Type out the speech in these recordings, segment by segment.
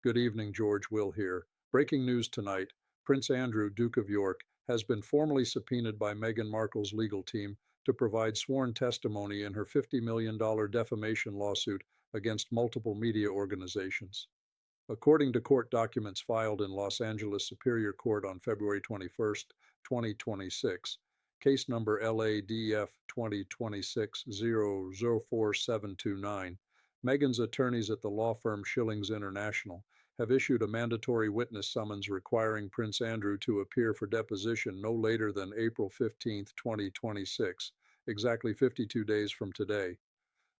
Good evening, George. Will here. Breaking news tonight. Prince Andrew, Duke of York, has been formally subpoenaed by Meghan Markle's legal team to provide sworn testimony in her $50 million defamation lawsuit against multiple media organizations. According to court documents filed in Los Angeles Superior Court on February 21st, 2026, case number LADF 2026-004729, Meghan's attorneys at the law firm Schillings International have issued a mandatory witness summons requiring Prince Andrew to appear for deposition no later than April 15, 2026, exactly 52 days from today.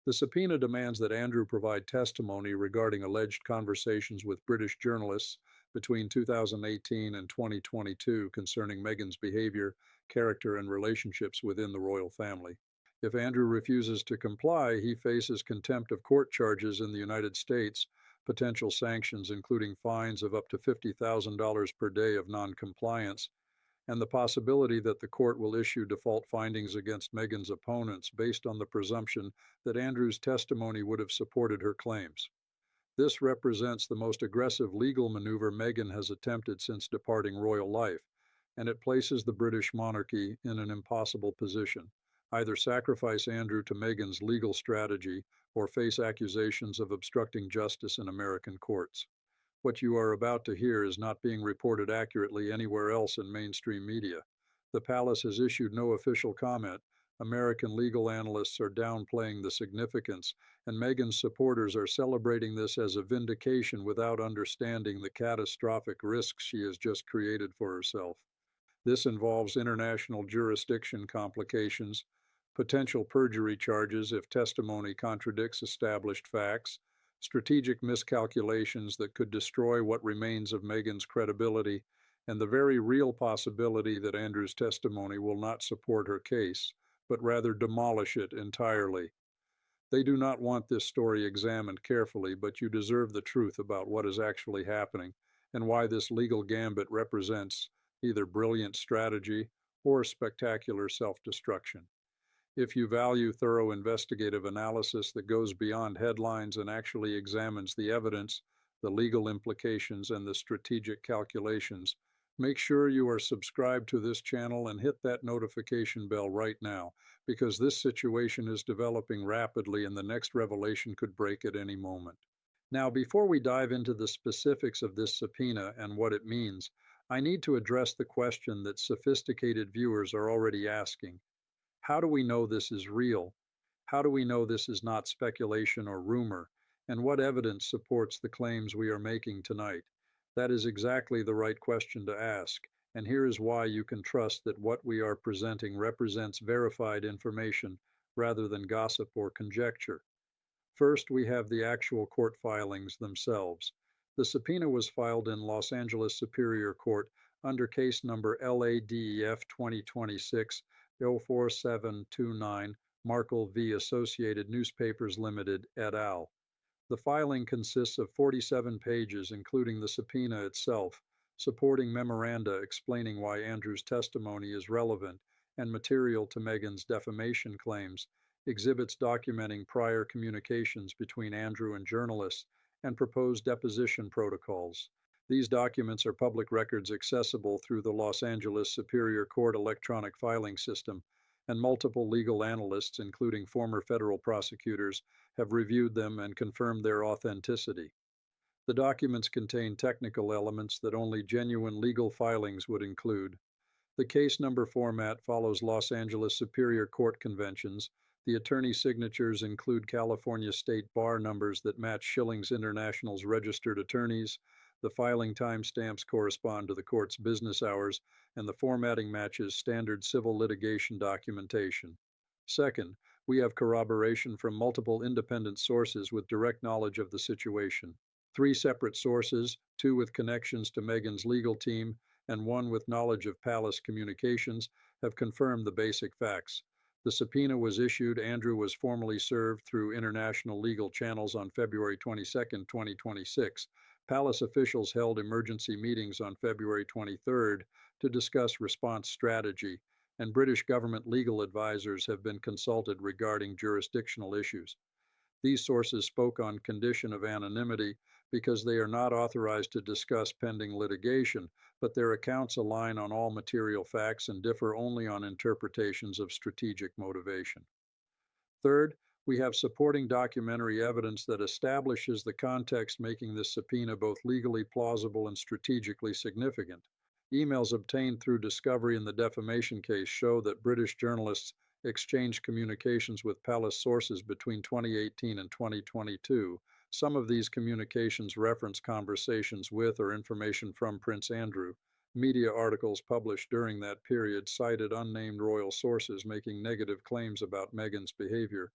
The subpoena demands that Andrew provide testimony regarding alleged conversations with British journalists between 2018 and 2022 concerning Meghan's behavior, character, and relationships within the royal family. If Andrew refuses to comply, he faces contempt of court charges in the United States, potential sanctions including fines of up to $50,000 per day of non-compliance, and the possibility that the court will issue default findings against Meghan's opponents based on the presumption that Andrew's testimony would have supported her claims. This represents the most aggressive legal maneuver Meghan has attempted since departing royal life, and it places the British monarchy in an impossible position. Either sacrifice Andrew to Meghan's legal strategy or face accusations of obstructing justice in American courts. What you are about to hear is not being reported accurately anywhere else in mainstream media. The palace has issued no official comment. American legal analysts are downplaying the significance, and Meghan's supporters are celebrating this as a vindication without understanding the catastrophic risks she has just created for herself. This involves international jurisdiction complications, potential perjury charges if testimony contradicts established facts, strategic miscalculations that could destroy what remains of Meghan's credibility, and the very real possibility that Andrew's testimony will not support her case, but rather demolish it entirely. They do not want this story examined carefully, but you deserve the truth about what is actually happening and why this legal gambit represents either brilliant strategy or spectacular self-destruction. If you value thorough investigative analysis that goes beyond headlines and actually examines the evidence, the legal implications, and the strategic calculations, make sure you are subscribed to this channel and hit that notification bell right now, because this situation is developing rapidly and the next revelation could break at any moment. Now, before we dive into the specifics of this subpoena and what it means, I need to address the question that sophisticated viewers are already asking. How do we know this is real? How do we know this is not speculation or rumor? And what evidence supports the claims we are making tonight? That is exactly the right question to ask, and here is why you can trust that what we are presenting represents verified information rather than gossip or conjecture. First, we have the actual court filings themselves. The subpoena was filed in Los Angeles Superior Court under case number LADEF 2026-04729, Markle v. Associated Newspapers Limited, et al. The filing consists of 47 pages, including the subpoena itself, supporting memoranda explaining why Andrew's testimony is relevant and material to Meghan's defamation claims, exhibits documenting prior communications between Andrew and journalists, and proposed deposition protocols. These documents are public records accessible through the Los Angeles Superior Court electronic filing system, and multiple legal analysts, including former federal prosecutors, have reviewed them and confirmed their authenticity. The documents contain technical elements that only genuine legal filings would include. The case number format follows Los Angeles Superior Court conventions. The attorney signatures include California state bar numbers that match Schillings International's registered attorneys. The filing timestamps correspond to the court's business hours, and the formatting matches standard civil litigation documentation. Second, we have corroboration from multiple independent sources with direct knowledge of the situation. 3 separate sources, 2 with connections to Meghan's legal team, and 1 with knowledge of palace communications, have confirmed the basic facts. The subpoena was issued. Andrew was formally served through international legal channels on February 22, 2026. Palace officials held emergency meetings on February 23 to discuss response strategy, and British government legal advisors have been consulted regarding jurisdictional issues. These sources spoke on condition of anonymity because they are not authorized to discuss pending litigation, but their accounts align on all material facts and differ only on interpretations of strategic motivation. Third, we have supporting documentary evidence that establishes the context making this subpoena both legally plausible and strategically significant. Emails obtained through discovery in the defamation case show that British journalists exchanged communications with palace sources between 2018 and 2022. Some of these communications reference conversations with or information from Prince Andrew. Media articles published during that period cited unnamed royal sources making negative claims about Meghan's behavior,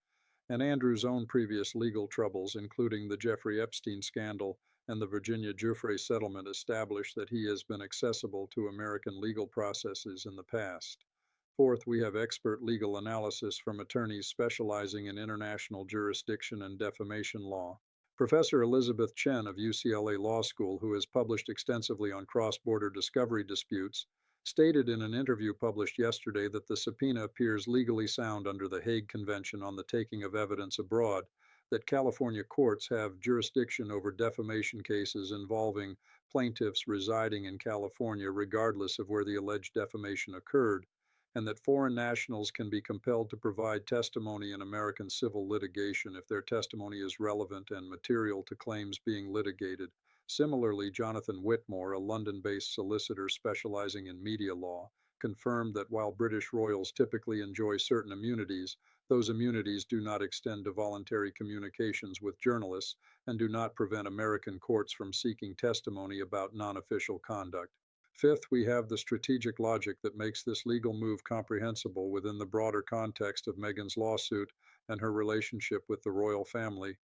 and Andrew's own previous legal troubles, including the Jeffrey Epstein scandal and the Virginia Giuffre settlement, established that he has been accessible to American legal processes in the past. Fourth, we have expert legal analysis from attorneys specializing in international jurisdiction and defamation law. Professor Elizabeth Chen of UCLA Law School, who has published extensively on cross-border discovery disputes, stated in an interview published yesterday that the subpoena appears legally sound under the Hague Convention on the Taking of Evidence Abroad, that California courts have jurisdiction over defamation cases involving plaintiffs residing in California regardless of where the alleged defamation occurred, and that foreign nationals can be compelled to provide testimony in American civil litigation if their testimony is relevant and material to claims being litigated. Similarly, Jonathan Whitmore, a London-based solicitor specializing in media law, confirmed that while British royals typically enjoy certain immunities, those immunities do not extend to voluntary communications with journalists and do not prevent American courts from seeking testimony about non-official conduct. Fifth, we have the strategic logic that makes this legal move comprehensible within the broader context of Meghan's lawsuit and her relationship with the royal family.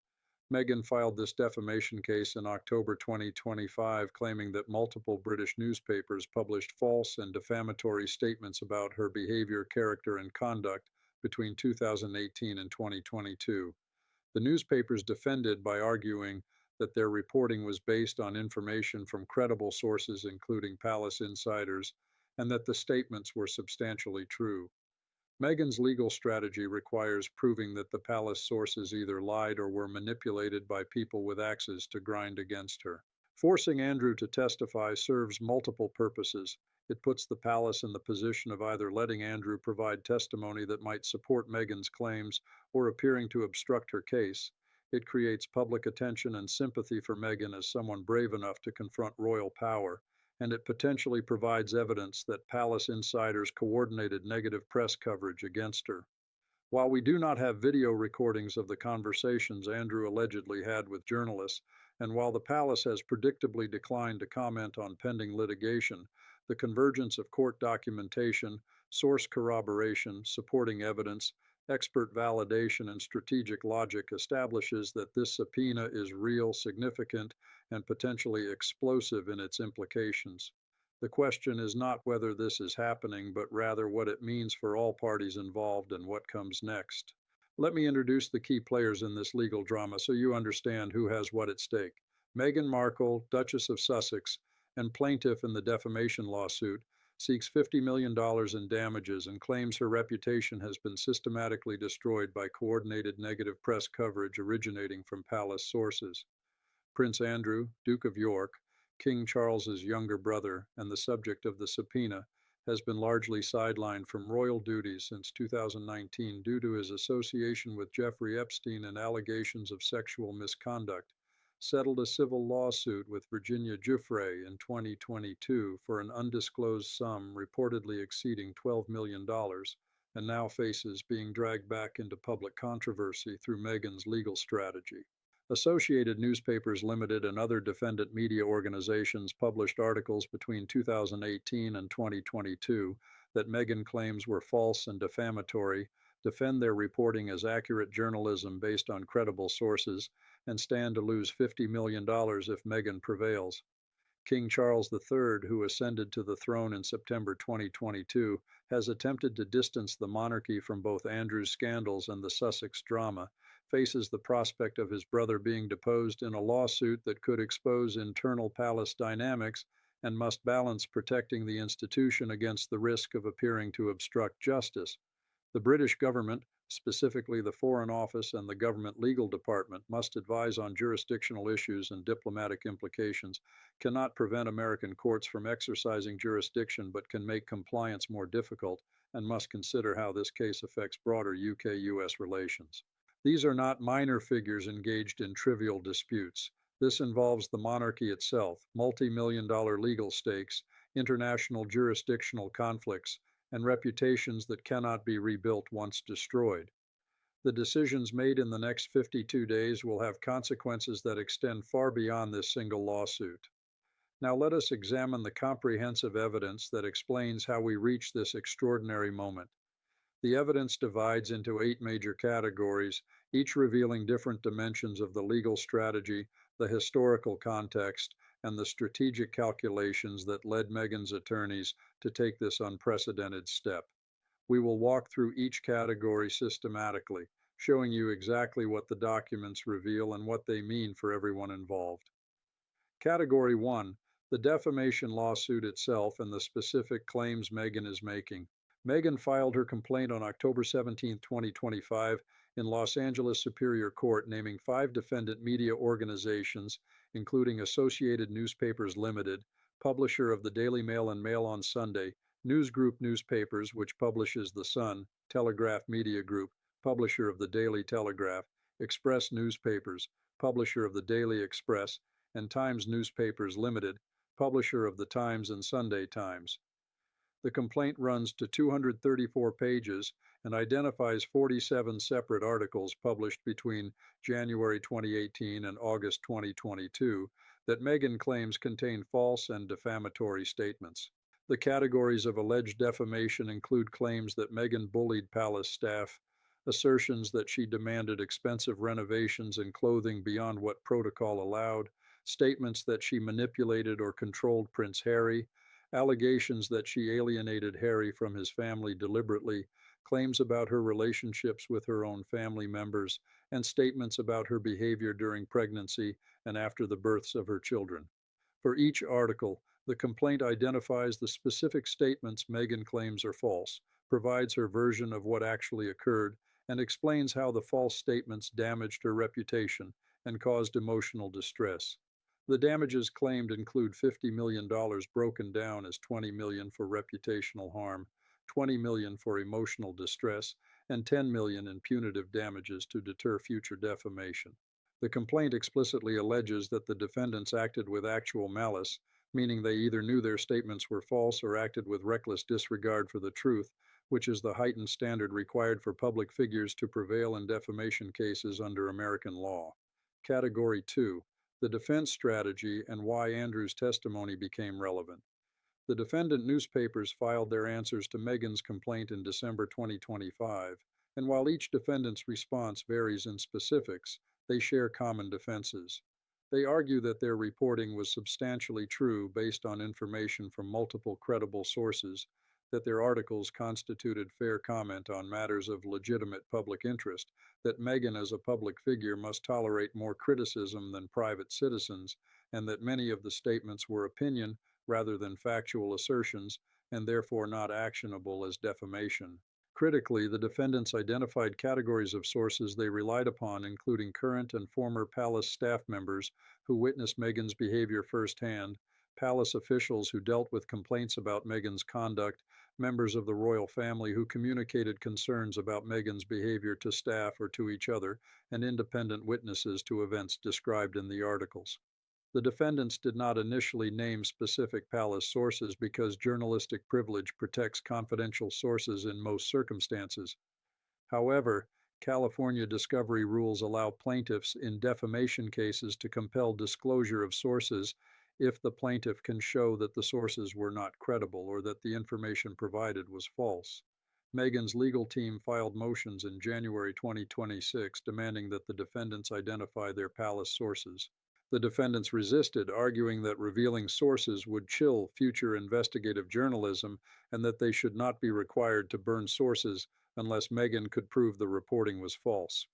Meghan filed this defamation case in October 2025, claiming that multiple British newspapers published false and defamatory statements about her behavior, character, and conduct between 2018 and 2022. The newspapers defended by arguing that their reporting was based on information from credible sources, including palace insiders, and that the statements were substantially true. Meghan's legal strategy requires proving that the palace sources either lied or were manipulated by people with axes to grind against her. Forcing Andrew to testify serves multiple purposes. It puts the palace in the position of either letting Andrew provide testimony that might support Meghan's claims or appearing to obstruct her case. It creates public attention and sympathy for Meghan as someone brave enough to confront royal power, and it potentially provides evidence that palace insiders coordinated negative press coverage against her. While we do not have video recordings of the conversations Andrew allegedly had with journalists, and while the palace has predictably declined to comment on pending litigation, the convergence of court documentation, source corroboration, supporting evidence, expert validation, and strategic logic establishes that this subpoena is real, significant, and potentially explosive in its implications. The question is not whether this is happening, but rather what it means for all parties involved and what comes next. Let me introduce the key players in this legal drama so you understand who has what at stake. Meghan Markle, Duchess of Sussex, and plaintiff in the defamation lawsuit, seeks $50 million in damages and claims her reputation has been systematically destroyed by coordinated negative press coverage originating from palace sources. Prince Andrew, Duke of York, King Charles's younger brother and the subject of the subpoena, has been largely sidelined from royal duties since 2019 due to his association with Jeffrey Epstein and allegations of sexual misconduct, settled a civil lawsuit with Virginia Giuffre in 2022 for an undisclosed sum reportedly exceeding $12 million, and now faces being dragged back into public controversy through Meghan's legal strategy. Associated Newspapers Limited and other defendant media organizations published articles between 2018 and 2022 that Meghan claims were false and defamatory, defend their reporting as accurate journalism based on credible sources, and stand to lose $50 million if Meghan prevails. King Charles III, who ascended to the throne in September 2022, has attempted to distance the monarchy from both Andrew's scandals and the Sussex drama, faces the prospect of his brother being deposed in a lawsuit that could expose internal palace dynamics, and must balance protecting the institution against the risk of appearing to obstruct justice. The British government, specifically the Foreign Office and the Government Legal Department, must advise on jurisdictional issues and diplomatic implications, cannot prevent American courts from exercising jurisdiction but can make compliance more difficult, and must consider how this case affects broader UK-US relations. These are not minor figures engaged in trivial disputes. This involves the monarchy itself, multi-million-dollar legal stakes, international jurisdictional conflicts, and reputations that cannot be rebuilt once destroyed. The decisions made in the next 52 days will have consequences that extend far beyond this single lawsuit. Now let us examine the comprehensive evidence that explains how we reach this extraordinary moment. The evidence divides into 8 major categories, each revealing different dimensions of the legal strategy, the historical context, and the strategic calculations that led Meghan's attorneys to take this unprecedented step. We will walk through each category systematically, showing you exactly what the documents reveal and what they mean for everyone involved. Category 1. The defamation lawsuit itself and the specific claims Meghan is making. Meghan filed her complaint on October 17, 2025, in Los Angeles Superior Court, naming 5 defendant media organizations, including Associated Newspapers Limited, publisher of the Daily Mail and Mail on Sunday, News Group Newspapers, which publishes The Sun, Telegraph Media Group, publisher of the Daily Telegraph, Express Newspapers, publisher of the Daily Express, and Times Newspapers Limited, publisher of the Times and Sunday Times. The complaint runs to 234 pages and identifies 47 separate articles published between January 2018 and August 2022 that Meghan claims contain false and defamatory statements. The categories of alleged defamation include claims that Meghan bullied palace staff, assertions that she demanded expensive renovations and clothing beyond what protocol allowed, statements that she manipulated or controlled Prince Harry, allegations that she alienated Harry from his family deliberately, claims about her relationships with her own family members, and statements about her behavior during pregnancy and after the births of her children. For each article, the complaint identifies the specific statements Meghan claims are false, provides her version of what actually occurred, and explains how the false statements damaged her reputation and caused emotional distress. The damages claimed include $50 million broken down as $20 million for reputational harm, $20 million for emotional distress, and $10 million in punitive damages to deter future defamation. The complaint explicitly alleges that the defendants acted with actual malice, meaning they either knew their statements were false or acted with reckless disregard for the truth, which is the heightened standard required for public figures to prevail in defamation cases under American law. Category 2. The defense strategy and why Andrew's testimony became relevant. The defendant newspapers filed their answers to Meghan's complaint in December 2025, and while each defendant's response varies in specifics, they share common defenses. They argue that their reporting was substantially true based on information from multiple credible sources, that their articles constituted fair comment on matters of legitimate public interest, that Meghan as a public figure must tolerate more criticism than private citizens, and that many of the statements were opinion rather than factual assertions, and therefore not actionable as defamation. Critically, the defendants identified categories of sources they relied upon, including current and former palace staff members who witnessed Meghan's behavior firsthand, palace officials who dealt with complaints about Meghan's conduct, members of the royal family who communicated concerns about Meghan's behavior to staff or to each other, and independent witnesses to events described in the articles. The defendants did not initially name specific palace sources because journalistic privilege protects confidential sources in most circumstances. However, California discovery rules allow plaintiffs in defamation cases to compel disclosure of sources if the plaintiff can show that the sources were not credible or that the information provided was false. Meghan's legal team filed motions in January 2026 demanding that the defendants identify their palace sources. The defendants resisted, arguing that revealing sources would chill future investigative journalism and that they should not be required to burn sources unless Meghan could prove the reporting was false.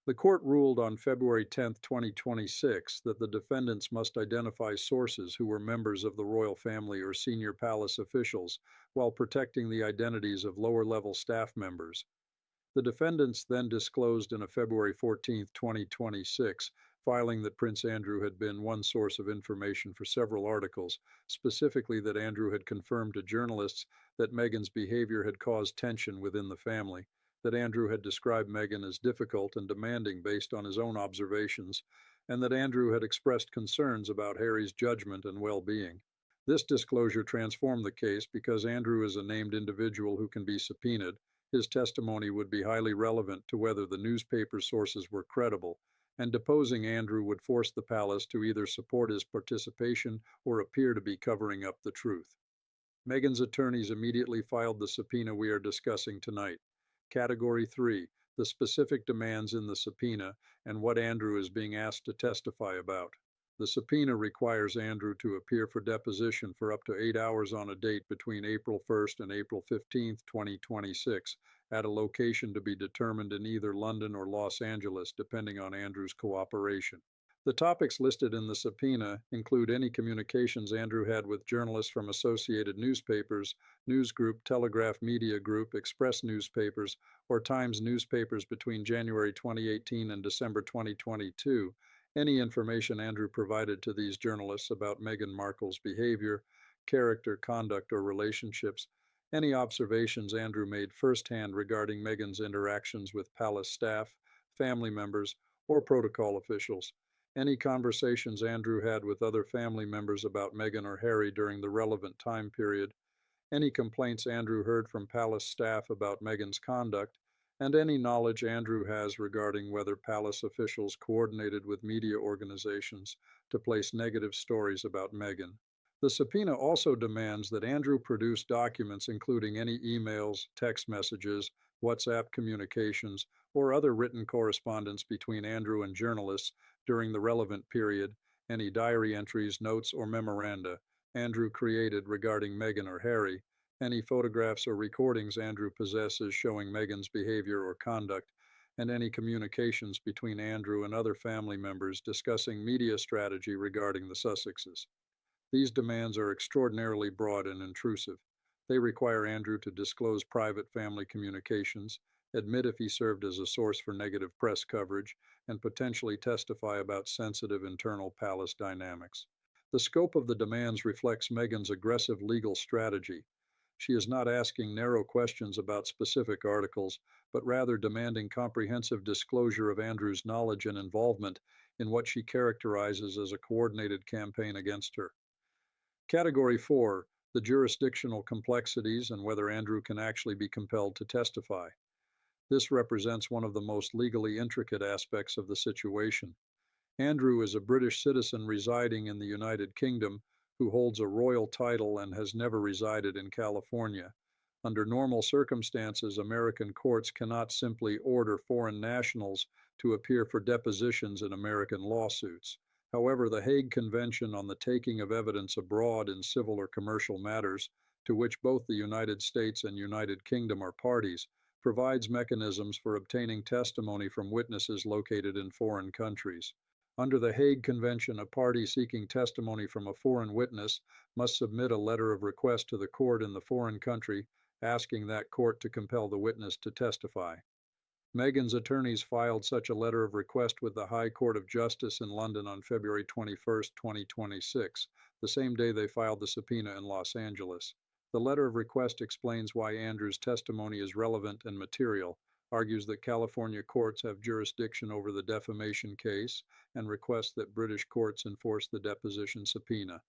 The court ruled on February 10, 2026, that the defendants must identify sources who were members of the royal family or senior palace officials while protecting the identities of lower-level staff members. The defendants then disclosed in a February 14, 2026, filing that Prince Andrew had been one source of information for several articles, specifically that Andrew had confirmed to journalists that Meghan's behavior had caused tension within the family, that Andrew had described Meghan as difficult and demanding based on his own observations, and that Andrew had expressed concerns about Harry's judgment and well-being. This disclosure transformed the case because Andrew is a named individual who can be subpoenaed. His testimony would be highly relevant to whether the newspaper sources were credible, and deposing Andrew would force the palace to either support his participation or appear to be covering up the truth. Meghan's attorneys immediately filed the subpoena we are discussing tonight. Category 3, the specific demands in the subpoena and what Andrew is being asked to testify about. The subpoena requires Andrew to appear for deposition for up to 8 hours on a date between April 1st and April 15th, 2026, at a location to be determined in either London or Los Angeles, depending on Andrew's cooperation. The topics listed in the subpoena include any communications Andrew had with journalists from Associated Newspapers, News Group, Telegraph Media Group, Express Newspapers, or Times newspapers between January 2018 and December 2022, any information Andrew provided to these journalists about Meghan Markle's behavior, character, conduct, or relationships, any observations Andrew made firsthand regarding Meghan's interactions with palace staff, family members, or protocol officials, any conversations Andrew had with other family members about Meghan or Harry during the relevant time period, any complaints Andrew heard from palace staff about Meghan's conduct, and any knowledge Andrew has regarding whether palace officials coordinated with media organizations to place negative stories about Meghan. The subpoena also demands that Andrew produce documents including any emails, text messages, WhatsApp communications, or other written correspondence between Andrew and journalists during the relevant period, any diary entries, notes, or memoranda Andrew created regarding Meghan or Harry, any photographs or recordings Andrew possesses showing Meghan's behavior or conduct, and any communications between Andrew and other family members discussing media strategy regarding the Sussexes. These demands are extraordinarily broad and intrusive. They require Andrew to disclose private family communications, admit if he served as a source for negative press coverage, and potentially testify about sensitive internal palace dynamics. The scope of the demands reflects Meghan's aggressive legal strategy. She is not asking narrow questions about specific articles, but rather demanding comprehensive disclosure of Andrew's knowledge and involvement in what she characterizes as a coordinated campaign against her. Category 4, the jurisdictional complexities and whether Andrew can actually be compelled to testify. This represents one of the most legally intricate aspects of the situation. Andrew is a British citizen residing in the United Kingdom who holds a royal title and has never resided in California. Under normal circumstances, American courts cannot simply order foreign nationals to appear for depositions in American lawsuits. However, the Hague Convention on the Taking of Evidence Abroad in Civil or Commercial Matters, to which both the United States and United Kingdom are parties, provides mechanisms for obtaining testimony from witnesses located in foreign countries. Under the Hague Convention, a party seeking testimony from a foreign witness must submit a letter of request to the court in the foreign country, asking that court to compel the witness to testify. Meghan's attorneys filed such a letter of request with the High Court of Justice in London on February 21, 2026, the same day they filed the subpoena in Los Angeles. The letter of request explains why Andrew's testimony is relevant and material, argues that California courts have jurisdiction over the defamation case, and requests that British courts enforce the deposition subpoena.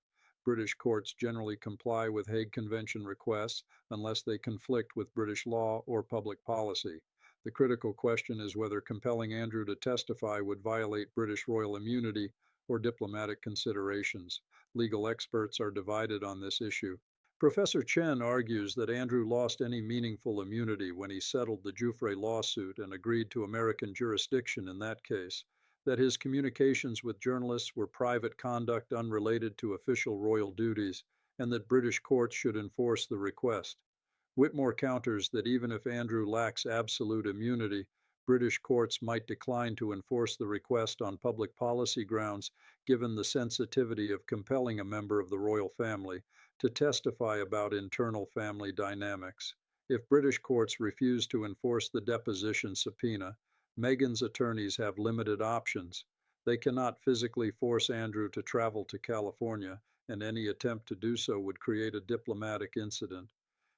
British courts generally comply with Hague Convention requests unless they conflict with British law or public policy. The critical question is whether compelling Andrew to testify would violate British royal immunity or diplomatic considerations. Legal experts are divided on this issue. Professor Chen argues that Andrew lost any meaningful immunity when he settled the Giuffre lawsuit and agreed to American jurisdiction in that case, that his communications with journalists were private conduct unrelated to official royal duties, and that British courts should enforce the request. Whitmore counters that even if Andrew lacks absolute immunity, British courts might decline to enforce the request on public policy grounds, given the sensitivity of compelling a member of the royal family to testify about internal family dynamics. If British courts refuse to enforce the deposition subpoena, Meghan's attorneys have limited options. They cannot physically force Andrew to travel to California, and any attempt to do so would create a diplomatic incident.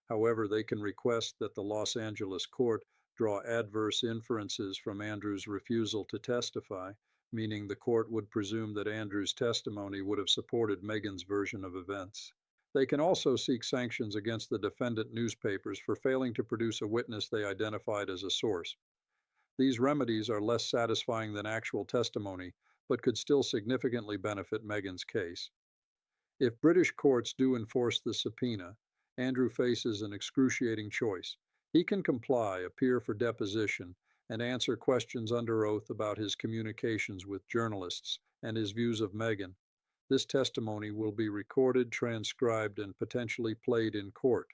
However, they can request that the Los Angeles court draw adverse inferences from Andrew's refusal to testify, meaning the court would presume that Andrew's testimony would have supported Meghan's version of events. They can also seek sanctions against the defendant newspapers for failing to produce a witness they identified as a source. These remedies are less satisfying than actual testimony, but could still significantly benefit Meghan's case. If British courts do enforce the subpoena, Andrew faces an excruciating choice. He can comply, appear for deposition, and answer questions under oath about his communications with journalists and his views of Meghan. This testimony will be recorded, transcribed, and potentially played in court.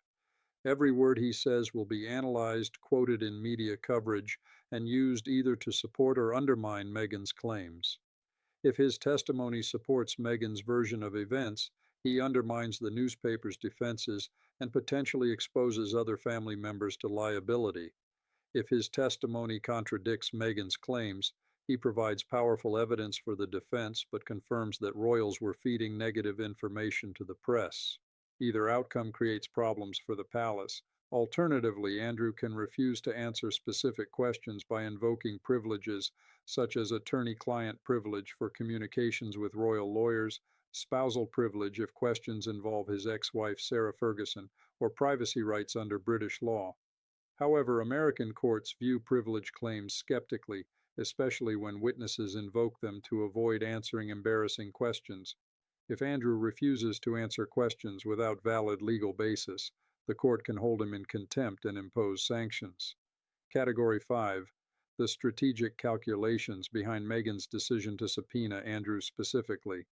Every word he says will be analyzed, quoted in media coverage, and used either to support or undermine Meghan's claims. If his testimony supports Meghan's version of events, he undermines the newspaper's defenses and potentially exposes other family members to liability. If his testimony contradicts Meghan's claims, he provides powerful evidence for the defense but confirms that royals were feeding negative information to the press. Either outcome creates problems for the palace. Alternatively, Andrew can refuse to answer specific questions by invoking privileges such as attorney-client privilege for communications with royal lawyers, spousal privilege if questions involve his ex-wife Sarah Ferguson, or privacy rights under British law. However, American courts view privilege claims skeptically, especially when witnesses invoke them to avoid answering embarrassing questions. If Andrew refuses to answer questions without valid legal basis, the court can hold him in contempt and impose sanctions. Category 5. The strategic calculations behind Meghan's decision to subpoena Andrew specifically.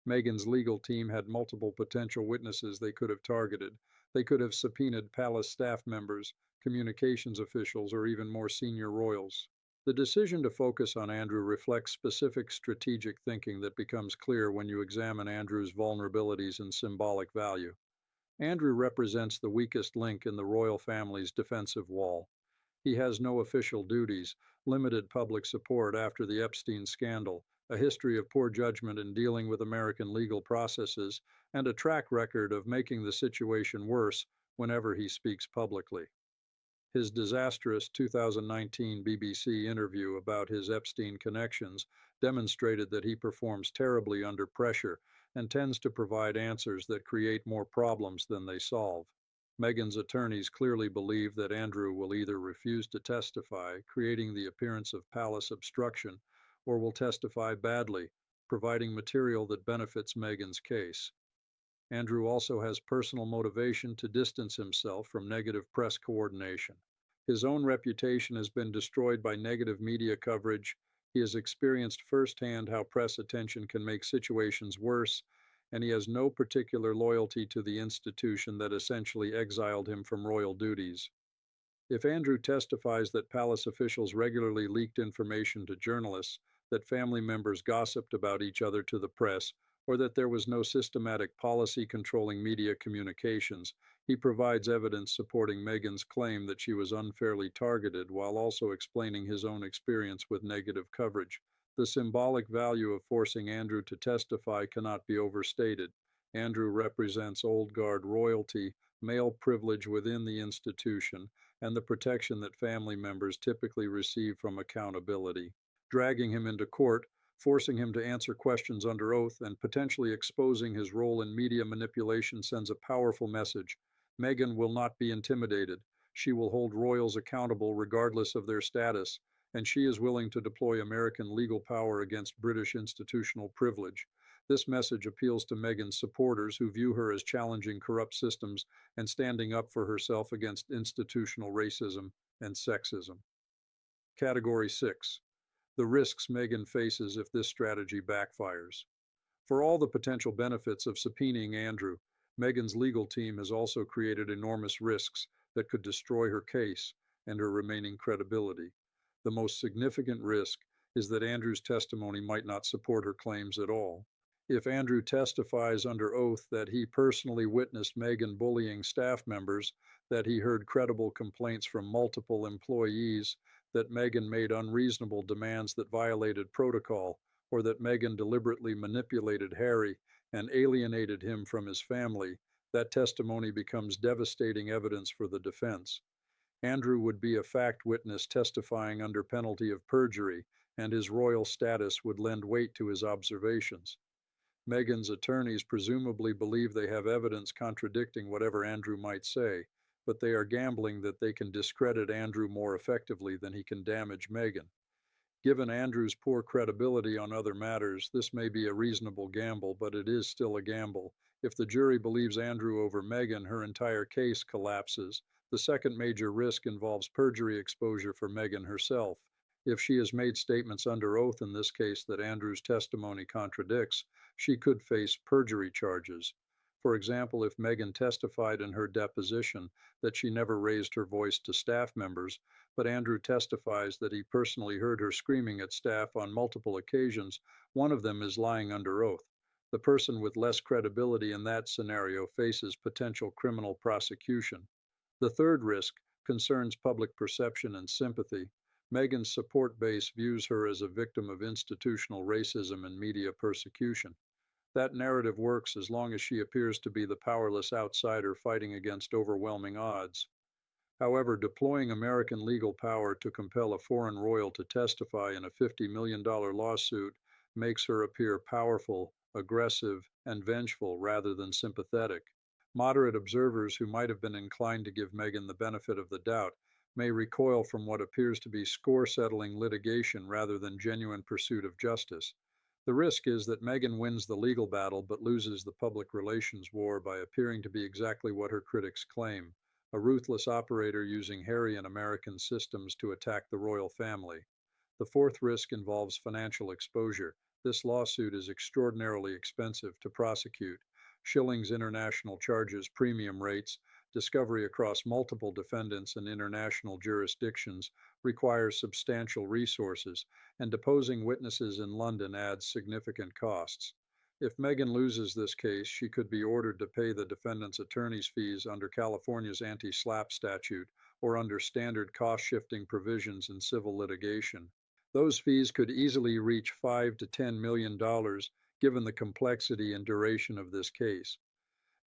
Meghan's legal team had multiple potential witnesses they could have targeted. They could have subpoenaed palace staff members, communications officials, or even more senior royals. The decision to focus on Andrew reflects specific strategic thinking that becomes clear when you examine Andrew's vulnerabilities and symbolic value. Andrew represents the weakest link in the royal family's defensive wall. He has no official duties, limited public support after the Epstein scandal, a history of poor judgment in dealing with American legal processes, and a track record of making the situation worse whenever he speaks publicly. His disastrous 2019 BBC interview about his Epstein connections demonstrated that he performs terribly under pressure and tends to provide answers that create more problems than they solve. Meghan's attorneys clearly believe that Andrew will either refuse to testify, creating the appearance of palace obstruction, or will testify badly, providing material that benefits Meghan's case. Andrew also has personal motivation to distance himself from negative press coordination. His own reputation has been destroyed by negative media coverage. He has experienced firsthand how press attention can make situations worse, and he has no particular loyalty to the institution that essentially exiled him from royal duties. If Andrew testifies that palace officials regularly leaked information to journalists, that family members gossiped about each other to the press, or that there was no systematic policy controlling media communications, he provides evidence supporting Meghan's claim that she was unfairly targeted while also explaining his own experience with negative coverage. The symbolic value of forcing Andrew to testify cannot be overstated. Andrew represents old guard royalty, male privilege within the institution, and the protection that family members typically receive from accountability. Dragging him into court, forcing him to answer questions under oath, and potentially exposing his role in media manipulation sends a powerful message. Meghan will not be intimidated. She will hold royals accountable regardless of their status, and she is willing to deploy American legal power against British institutional privilege. This message appeals to Meghan's supporters who view her as challenging corrupt systems and standing up for herself against institutional racism and sexism. Category 6. The risks Meghan faces if this strategy backfires. For all the potential benefits of subpoenaing Andrew, Meghan's legal team has also created enormous risks that could destroy her case and her remaining credibility. The most significant risk is that Andrew's testimony might not support her claims at all. If Andrew testifies under oath that he personally witnessed Meghan bullying staff members, that he heard credible complaints from multiple employees, that Meghan made unreasonable demands that violated protocol, or that Meghan deliberately manipulated Harry and alienated him from his family, that testimony becomes devastating evidence for the defense. Andrew would be a fact witness testifying under penalty of perjury, and his royal status would lend weight to his observations. Meghan's attorneys presumably believe they have evidence contradicting whatever Andrew might say, but they are gambling that they can discredit Andrew more effectively than he can damage Meghan. Given Andrew's poor credibility on other matters, this may be a reasonable gamble, but it is still a gamble. If the jury believes Andrew over Meghan, her entire case collapses. The second major risk involves perjury exposure for Meghan herself. If she has made statements under oath in this case that Andrew's testimony contradicts, she could face perjury charges. For example, if Meghan testified in her deposition that she never raised her voice to staff members, but Andrew testifies that he personally heard her screaming at staff on multiple occasions, one of them is lying under oath. The person with less credibility in that scenario faces potential criminal prosecution. The third risk concerns public perception and sympathy. Meghan's support base views her as a victim of institutional racism and media persecution. That narrative works as long as she appears to be the powerless outsider fighting against overwhelming odds. However, deploying American legal power to compel a foreign royal to testify in a $50 million lawsuit makes her appear powerful, aggressive, and vengeful rather than sympathetic. Moderate observers who might have been inclined to give Meghan the benefit of the doubt may recoil from what appears to be score-settling litigation rather than genuine pursuit of justice. The risk is that Meghan wins the legal battle but loses the public relations war by appearing to be exactly what her critics claim, a ruthless operator using Harry and American systems to attack the royal family. The fourth risk involves financial exposure. This lawsuit is extraordinarily expensive to prosecute. Shillings international charges premium rates, discovery across multiple defendants and international jurisdictions requires substantial resources, and deposing witnesses in London adds significant costs. If Meghan loses this case, she could be ordered to pay the defendant's attorney's fees under California's anti-SLAPP statute or under standard cost-shifting provisions in civil litigation. Those fees could easily reach $5 to $10 million given the complexity and duration of this case.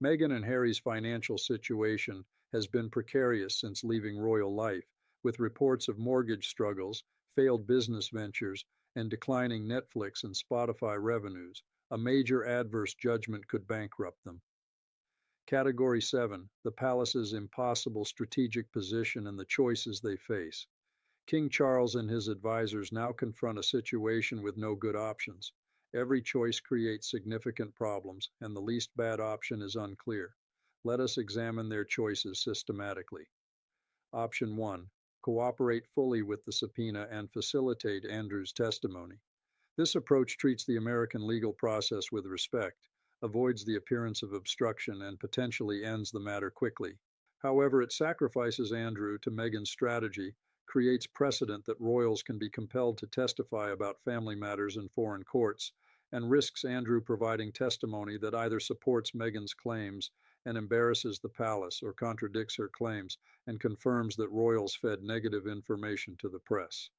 Meghan and Harry's financial situation has been precarious since leaving royal life, with reports of mortgage struggles, failed business ventures, and declining Netflix and Spotify revenues. A major adverse judgment could bankrupt them. Category 7. The palace's impossible strategic position and the choices they face. King Charles and his advisors now confront a situation with no good options. Every choice creates significant problems, and the least bad option is unclear. Let us examine their choices systematically. Option 1. Cooperate fully with the subpoena and facilitate Andrew's testimony. This approach treats the American legal process with respect, avoids the appearance of obstruction, and potentially ends the matter quickly. However, it sacrifices Andrew to Meghan's strategy, creates precedent that royals can be compelled to testify about family matters in foreign courts, and risks Andrew providing testimony that either supports Meghan's claims and embarrasses the palace or contradicts her claims and confirms that royals fed negative information to the press.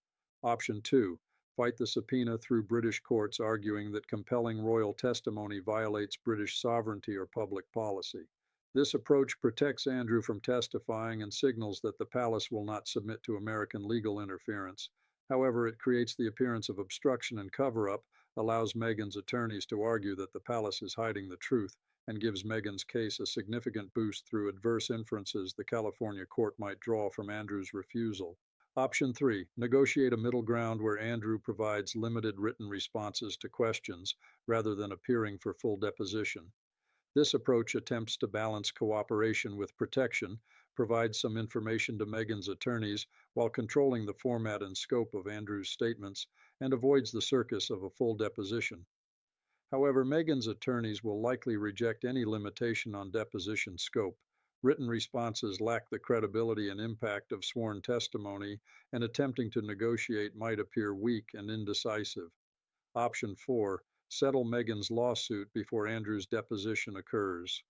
Option 2. Fight the subpoena through British courts, arguing that compelling royal testimony violates British sovereignty or public policy. This approach protects Andrew from testifying and signals that the palace will not submit to American legal interference. However, it creates the appearance of obstruction and cover-up, allows Meghan's attorneys to argue that the palace is hiding the truth, and gives Meghan's case a significant boost through adverse inferences the California court might draw from Andrew's refusal. Option 3. Negotiate a middle ground where Andrew provides limited written responses to questions rather than appearing for full deposition. This approach attempts to balance cooperation with protection, provides some information to Meghan's attorneys while controlling the format and scope of Andrew's statements, and avoids the circus of a full deposition. However, Meghan's attorneys will likely reject any limitation on deposition scope. Written responses lack the credibility and impact of sworn testimony, and attempting to negotiate might appear weak and indecisive. Option 4. settle Meghan's lawsuit before Andrew's deposition occurs.